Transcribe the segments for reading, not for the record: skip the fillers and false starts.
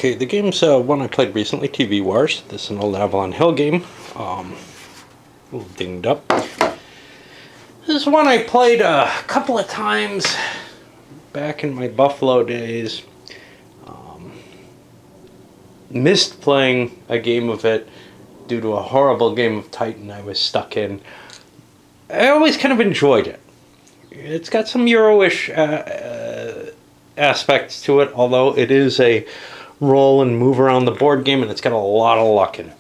Okay, the game's one I played recently, TV Wars. This is an old Avalon Hill game. A little dinged up. This is one I played a couple of times back in my Buffalo days. Missed playing a game of it due to a horrible game of Titan I was stuck in. I always kind of enjoyed it. It's got some Euro-ish aspects to it, although it is a roll and move around the board game, and it's got a lot of luck in it.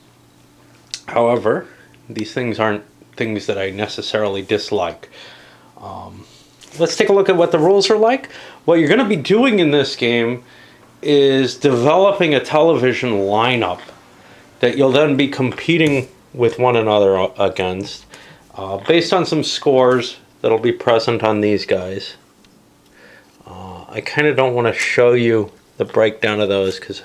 However, these things aren't things that I necessarily dislike. Let's take a look at what the rules are like. What you're going to be doing in this game is developing a television lineup that you'll then be competing with one another against based on some scores that'll be present on these guys. I kind of don't want to show you the breakdown of those because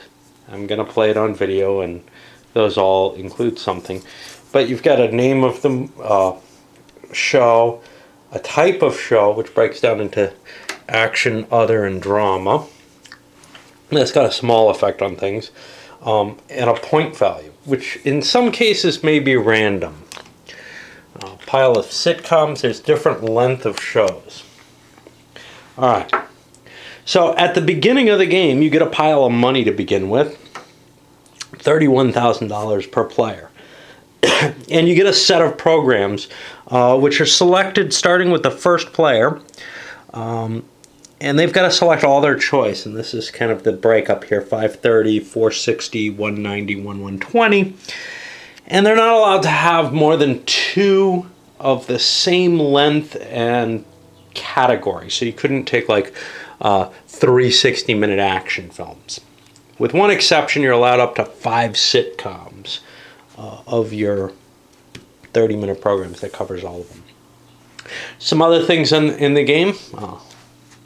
I'm going to play it on video and those all include something. But you've got a name of the show, a type of show which breaks down into action, other, and drama. That's got a small effect on things. And a point value, which in some cases may be random. A pile of sitcoms, there's different length of shows. Alright. So at the beginning of the game, you get a pile of money to begin with, $31,000 per player. And you get a set of programs which are selected starting with the first player. And they've got to select all their choice. And this is kind of the breakup here, 530, 460, 190, 120. And they're not allowed to have more than two of the same length and category. So you couldn't take like 3 60-minute action films. With one exception, you're allowed up to 5 sitcoms of your 30-minute programs. That covers all of them. Some other things in the game.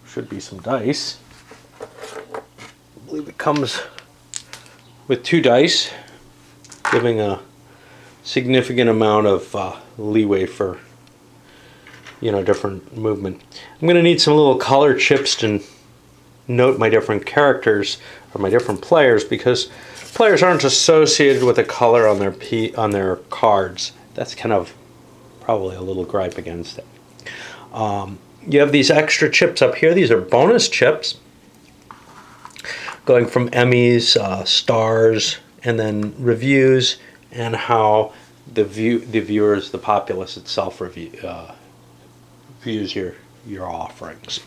Should be some dice. I believe it comes with 2 dice, giving a significant amount of leeway for different movement. I'm going to need some little color chips to note my different characters or my different players, because players aren't associated with a color on their cards. That's kind of probably a little gripe against it. You have these extra chips up here. These are bonus chips going from Emmys, stars, and then reviews, and how the viewers, the populace itself, views your offerings.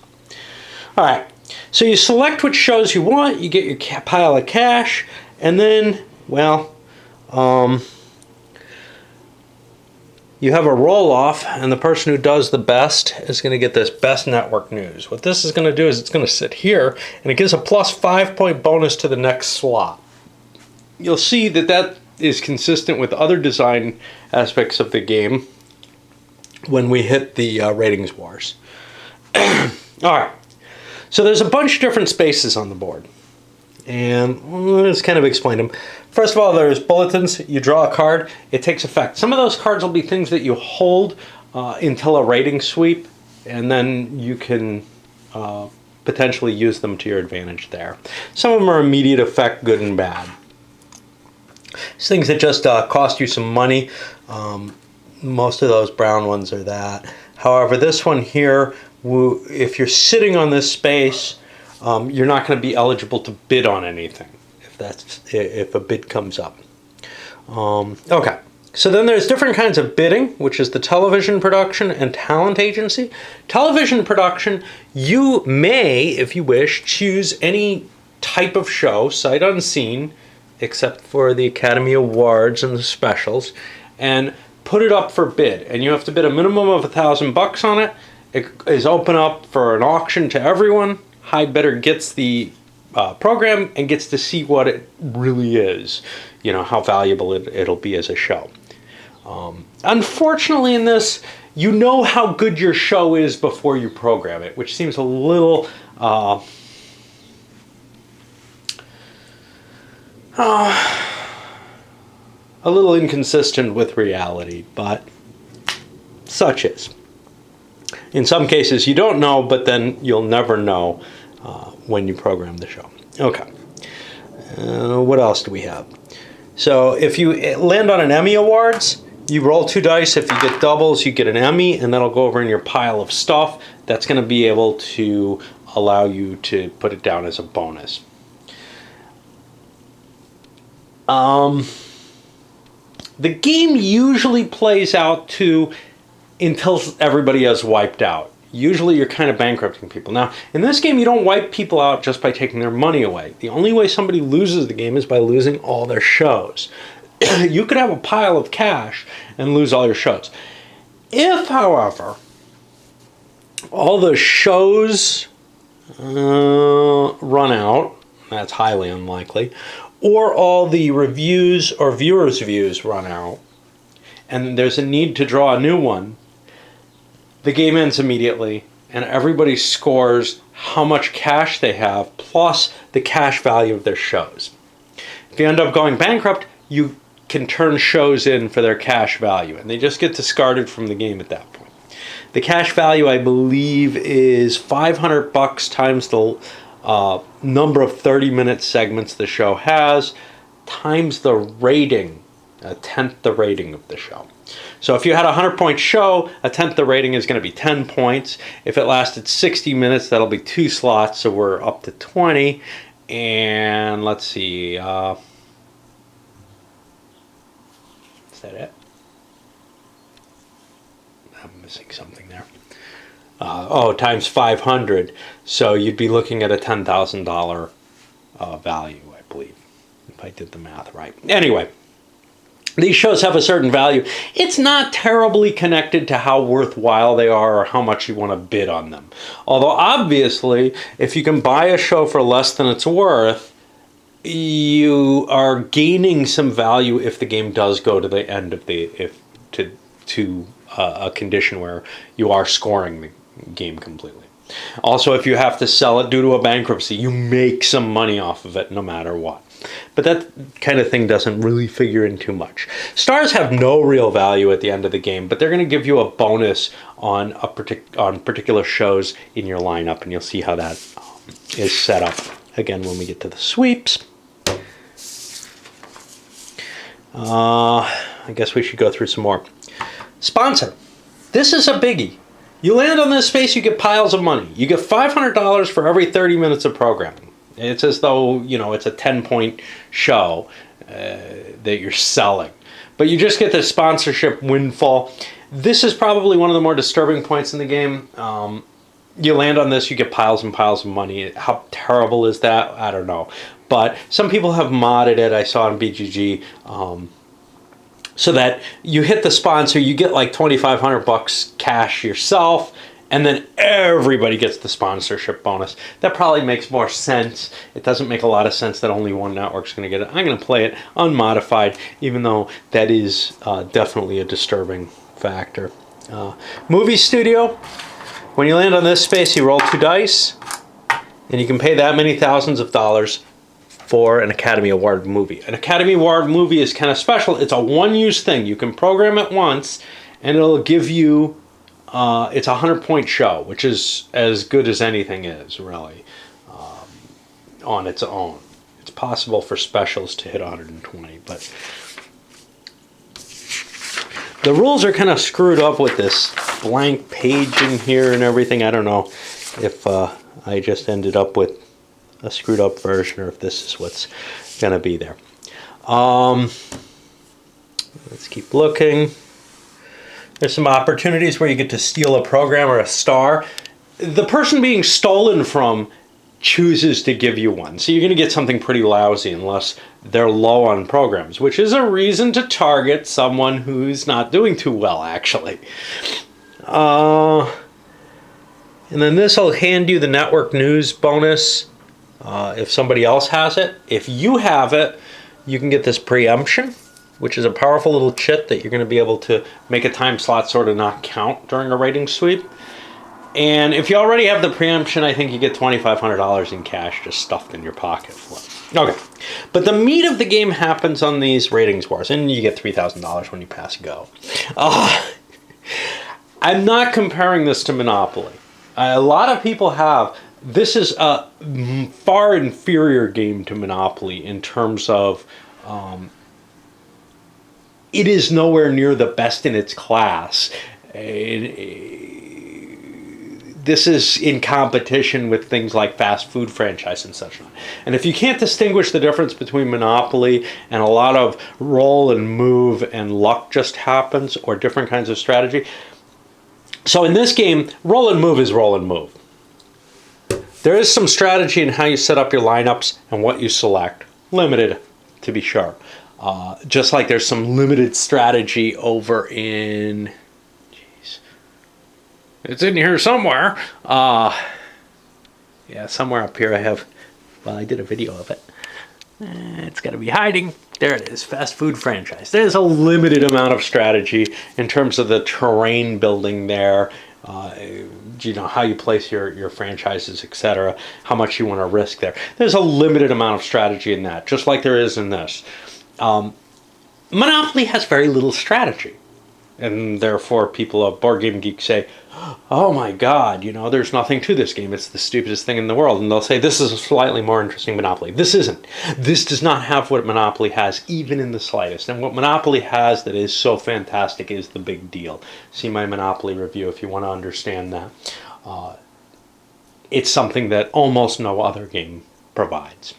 All right, so you select which shows you want. You get your pile of cash, and then, well, you have a roll-off, and the person who does the best is going to get this best network news. What this is going to do is it's going to sit here, and it gives a plus 5-point bonus to the next slot. You'll see that is consistent with other design aspects of the game when we hit the ratings wars. All right, so there's a bunch of different spaces on the board, and let's kind of explain them. First of all, there's bulletins. You draw a card, it takes effect. Some of those cards will be things that you hold until a rating sweep, and then you can potentially use them to your advantage there. Some of them are immediate effect, good and bad. It's things that just cost you some money. Most of those brown ones are that. However, this one here, if you're sitting on this space, you're not going to be eligible to bid on anything if a bid comes up. Okay, so then there's different kinds of bidding, which is the television production and talent agency. Television production, you may, if you wish, choose any type of show, sight unseen, except for the Academy Awards and the specials, and put it up for bid. And you have to bid a minimum of $1,000 on it. It is open up for an auction to everyone. High bidder gets the program and gets to see what it really is, how valuable it'll be as a show. Unfortunately in this, you know how good your show is before you program it, which seems a little inconsistent with reality, but such is. In some cases you don't know, but then you'll never know when you program the show. Okay. What else do we have? So if you land on an Emmy Awards, you roll 2 dice. If you get doubles, you get an Emmy, and that'll go over in your pile of stuff. That's going to be able to allow you to put it down as a bonus. The game usually plays out until everybody has wiped out. Usually you're kind of bankrupting people. Now, in this game, you don't wipe people out just by taking their money away. The only way somebody loses the game is by losing all their shows. You could have a pile of cash and lose all your shows. If, however, all the shows run out, that's highly unlikely, or all the reviews or viewers' views run out, and there's a need to draw a new one, the game ends immediately, and everybody scores how much cash they have plus the cash value of their shows. If you end up going bankrupt, you can turn shows in for their cash value, and they just get discarded from the game at that point. The cash value, I believe, is $500 times the number of 30-minute segments the show has, times the rating, a tenth the rating of the show. So if you had a 100-point show, a tenth the rating is going to be 10 points. If it lasted 60 minutes, that'll be 2 slots, so we're up to 20. And let's see, is that it? I'm missing something there. Times 500. So you'd be looking at a $10,000 value, I believe, if I did the math right. Anyway, these shows have a certain value. It's not terribly connected to how worthwhile they are or how much you want to bid on them. Although obviously, if you can buy a show for less than it's worth, you are gaining some value if the game does go to the end of a condition where you are scoring the game completely. Also, if you have to sell it due to a bankruptcy, you make some money off of it no matter what. But that kind of thing doesn't really figure in too much. Stars have no real value at the end of the game, but they're going to give you a bonus on particular shows in your lineup, and you'll see how that is set up again when we get to the sweeps. I guess we should go through some more. Sponsor. This is a biggie. You land on this space, you get piles of money. You get $500 for every 30 minutes of programming. It's as though, it's a 10-point show that you're selling. But you just get this sponsorship windfall. This is probably one of the more disturbing points in the game. You land on this, you get piles and piles of money. How terrible is that? I don't know. But some people have modded it. I saw on BGG. So that you hit the sponsor, you get like $2,500 cash yourself, and then everybody gets the sponsorship bonus. That probably makes more sense. It doesn't make a lot of sense that only one network's going to get it. I'm going to play it unmodified, even though that is definitely a disturbing factor. Movie studio. When you land on this space, you roll 2 dice, and you can pay that many thousands of dollars for an Academy Award movie. An Academy Award movie is kind of special. It's a one-use thing. You can program it once, and it'll give you, it's a 100-point show, which is as good as anything is, really, on its own. It's possible for specials to hit 120, but the rules are kind of screwed up with this blank page in here and everything. I don't know if I just ended up with a screwed up version or if this is what's going to be there. Let's keep looking. There's some opportunities where you get to steal a program or a star. The person being stolen from chooses to give you one. So you're going to get something pretty lousy unless they're low on programs, which is a reason to target someone who's not doing too well, actually. And then this will hand you the network news bonus if somebody else has it. If you have it, you can get this preemption, which is a powerful little chit that you're going to be able to make a time slot sort of not count during a rating sweep. And if you already have the preemption, I think you get $2,500 in cash just stuffed in your pocket. Okay, but the meat of the game happens on these ratings wars, and you get $3,000 when you pass go. I'm not comparing this to Monopoly. A lot of people have This is a far inferior game to Monopoly in terms of it is nowhere near the best in its class. This is in competition with things like fast food franchise and such. And if you can't distinguish the difference between Monopoly and a lot of roll and move and luck just happens, or different kinds of strategy. So in this game, roll and move is roll and move. There is some strategy in how you set up your lineups and what you select. Limited, to be sure. Just like there's some limited strategy over in... Jeez. It's in here somewhere. Yeah, somewhere up here I have... Well, I did a video of it. It's got to be hiding. There it is, fast food franchise. There's a limited amount of strategy in terms of the terrain building there. How you place your franchises, etc., how much you want to risk there. There's a limited amount of strategy in that, just like there is in this. Monopoly has very little strategy, and therefore people of Board Game Geek say, oh my god, there's nothing to this game, it's the stupidest thing in the world, and they'll say this is a slightly more interesting Monopoly. This isn't. This does not have what Monopoly has, even in the slightest, and what Monopoly has that is so fantastic is the big deal. See my Monopoly review if you want to understand that. It's something that almost no other game provides,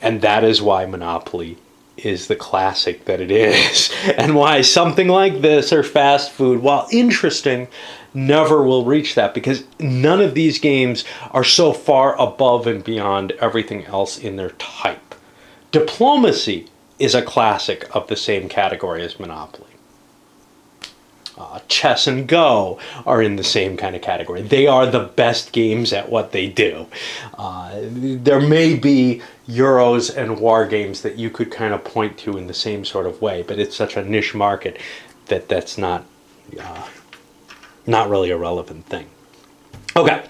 and that is why Monopoly is the classic that it is, and why something like this or fast food, while interesting, never will reach that, because none of these games are so far above and beyond everything else in their type. Diplomacy is a classic of the same category as Monopoly. Chess and Go are in the same kind of category. They are the best games at what they do. There may be Euros and war games that you could kind of point to in the same sort of way, but it's such a niche market that that's not really a relevant thing. Okay,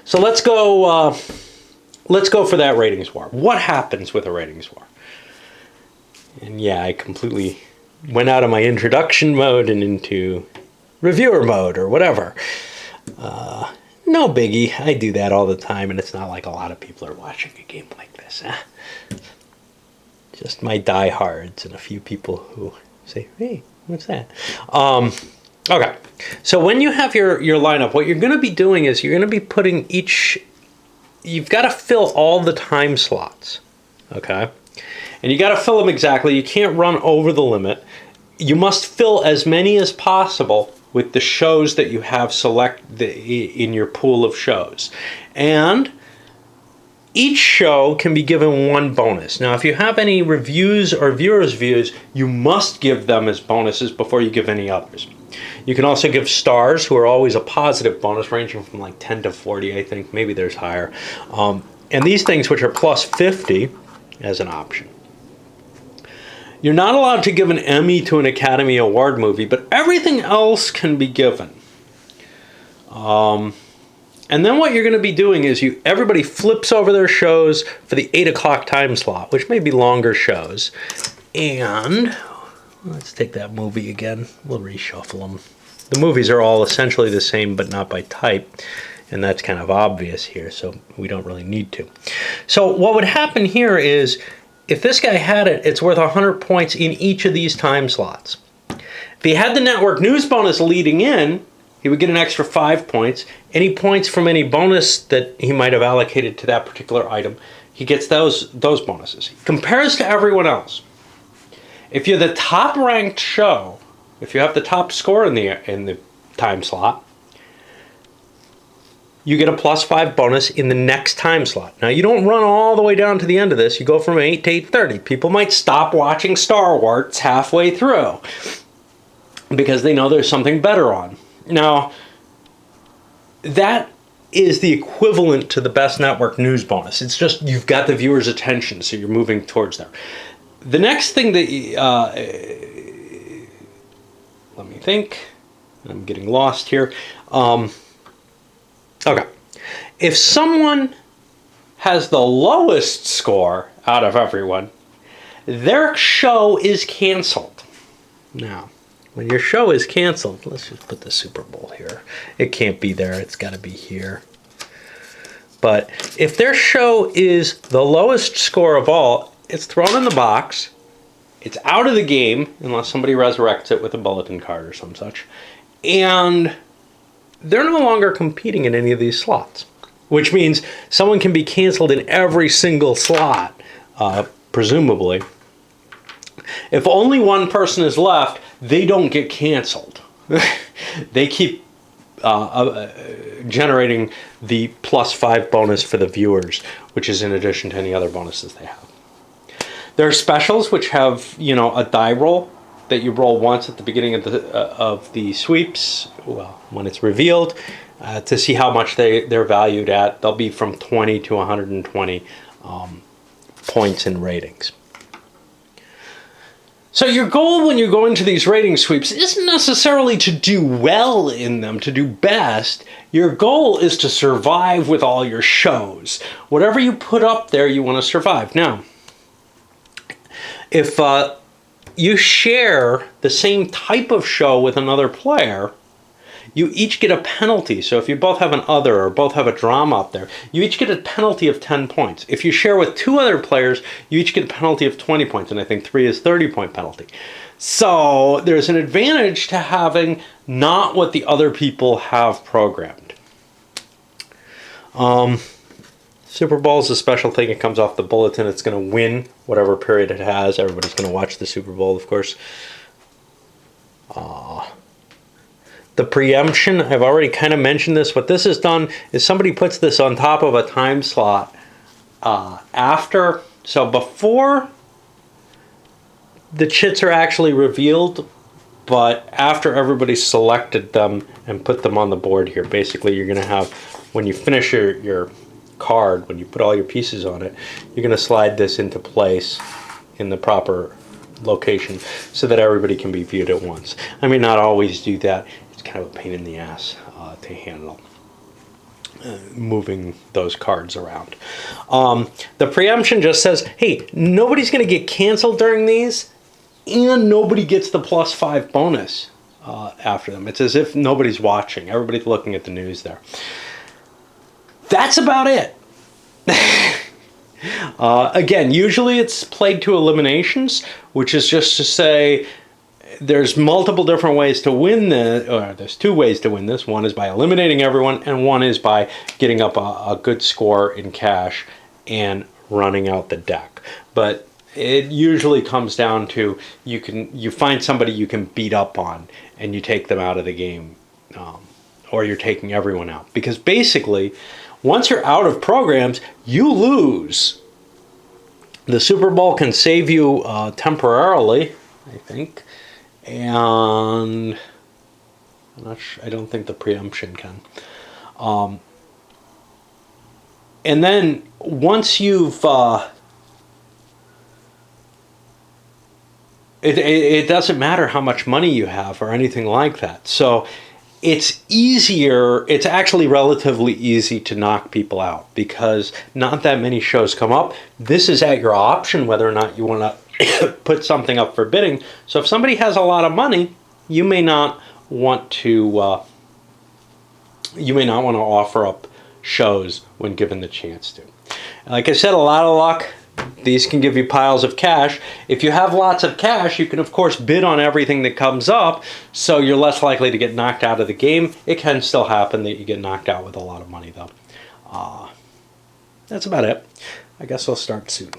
so let's go for that ratings war. What happens with a ratings war? And yeah, I completely went out of my introduction mode and into reviewer mode or whatever. No biggie. I do that all the time, and it's not like a lot of people are watching a game like this. Just my diehards and a few people who say, hey, what's that? Okay, so when you have your lineup, what you're going to be doing is you're going to be putting you've got to fill all the time slots, okay? And you got to fill them exactly. You can't run over the limit. You must fill as many as possible with the shows that you have in your pool of shows. And each show can be given one bonus. Now, if you have any reviews or viewers' views, you must give them as bonuses before you give any others. You can also give stars, who are always a positive bonus, ranging from like 10 to 40, I think. Maybe there's higher. And these things, which are plus 50, as an option. You're not allowed to give an Emmy to an Academy Award movie, but everything else can be given. And then what you're going to be doing is everybody flips over their shows for the 8 o'clock time slot, which may be longer shows. And let's take that movie again. We'll reshuffle them. The movies are all essentially the same, but not by type. And that's kind of obvious here, so we don't really need to. So what would happen here is, if this guy had it, it's worth 100 points in each of these time slots. If he had the network news bonus leading in, he would get an extra 5 points. Any points from any bonus that he might have allocated to that particular item, he gets those bonuses. He compares to everyone else. If you're the top ranked show, if you have the top score in the time slot, you get a plus 5 bonus in the next time slot. Now, you don't run all the way down to the end of this. You go from 8 to 8:30. People might stop watching Star Wars halfway through because they know there's something better on. Now, that is the equivalent to the best network news bonus. It's just you've got the viewer's attention, so you're moving towards there. The next thing that... let me think. I'm getting lost here. Okay, if someone has the lowest score out of everyone, their show is canceled. Now, when your show is canceled, let's just put the Super Bowl here. It can't be there, it's got to be here. But if their show is the lowest score of all, it's thrown in the box. It's out of the game unless somebody resurrects it with a bulletin card or some such. And they're no longer competing in any of these slots, which means someone can be canceled in every single slot, presumably. If only one person is left, they don't get canceled. They keep generating the +5 bonus for the viewers, which is in addition to any other bonuses they have. There are specials which have, a die roll that you roll once at the beginning of the sweeps, well, when it's revealed, to see how much they're valued at. They'll be from 20 to 120 points in ratings. So your goal when you go into these rating sweeps isn't necessarily to do well in them, to do best. Your goal is to survive with all your shows. Whatever you put up there, you want to survive. Now, if you share the same type of show with another player, you each get a penalty. So if you both have an other or both have a drama up there, you each get a penalty of 10 points. If you share with 2 other players, you each get a penalty of 20 points, and I think 3 is 30-point penalty. So there's an advantage to having not what the other people have programmed. Super Bowl is a special thing. It comes off the bulletin. It's going to win whatever period it has. Everybody's going to watch the Super Bowl, of course. The preemption, I've already kind of mentioned this. What this has done is somebody puts this on top of a time slot so before the chits are actually revealed, but after everybody's selected them and put them on the board here. Basically, you're going to have, when you finish your card, when you put all your pieces on it, you're going to slide this into place in the proper location so that everybody can be viewed at once. I may not always do that. It's kind of a pain in the ass to handle moving those cards around. The preemption just says, hey, nobody's going to get canceled during these, and nobody gets the +5 bonus after them. It's as if nobody's watching. Everybody's looking at the news there. That's about it. Again, usually it's played to eliminations, which is just to say there's multiple different ways to win this, or there's 2 ways to win this. One is by eliminating everyone, and one is by getting up a good score in cash and running out the deck. But it usually comes down to you find somebody you can beat up on and you take them out of the game, or you're taking everyone out. Because basically, once you're out of programs, you lose. The Super Bowl can save you temporarily, I think, and I don't think the preemption can. And then once you've it doesn't matter how much money you have or anything like that. So it's easier, it's actually relatively easy to knock people out because not that many shows come up. This is at your option whether or not you want to put something up for bidding. So if somebody has a lot of money, you may not want to offer up shows when given the chance to. Like I said, a lot of luck. These can give you piles of cash. If you have lots of cash, you can of course bid on everything that comes up, so you're less likely to get knocked out of the game. It can still happen that you get knocked out with a lot of money though. That's about it. I guess I'll start soon.